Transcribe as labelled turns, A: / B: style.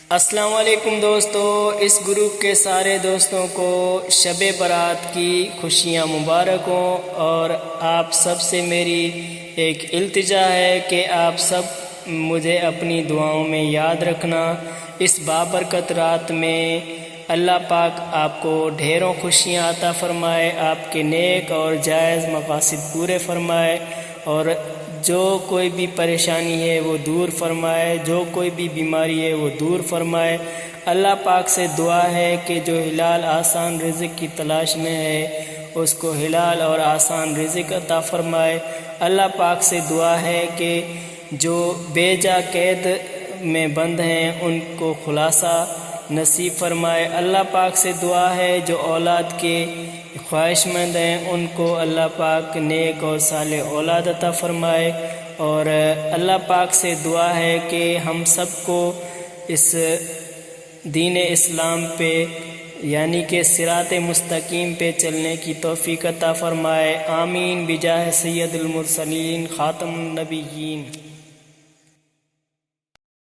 A: السلام علیکم دوستو، اس گروپ کے سارے دوستوں کو شب برات کی خوشیاں مبارک ہوں، اور آپ سب سے میری ایک التجا ہے کہ آپ سب مجھے اپنی دعاؤں میں یاد رکھنا۔ اس بابرکت رات میں اللہ پاک آپ کو ڈھیروں خوشیاں عطا فرمائے، آپ کے نیک اور جائز مقاصد پورے فرمائے، اور جو کوئی بھی پریشانی ہے وہ دور فرمائے، جو کوئی بھی بیماری ہے وہ دور فرمائے۔ اللہ پاک سے دعا ہے کہ جو حلال آسان رزق کی تلاش میں ہے اس کو حلال اور آسان رزق عطا فرمائے۔ اللہ پاک سے دعا ہے کہ جو بے جا قید میں بند ہیں ان کو خلاصہ نصیب فرمائے۔ اللہ پاک سے دعا ہے جو اولاد کے خواہش مند ہیں ان کو اللہ پاک نیک اور صالح اولاد عطا فرمائے، اور اللہ پاک سے دعا ہے کہ ہم سب کو اس دین اسلام پہ یعنی کہ صراط مستقیم پہ چلنے کی توفیق عطا فرمائے۔ آمین بجاہ سید المرسلین خاتم النبیین۔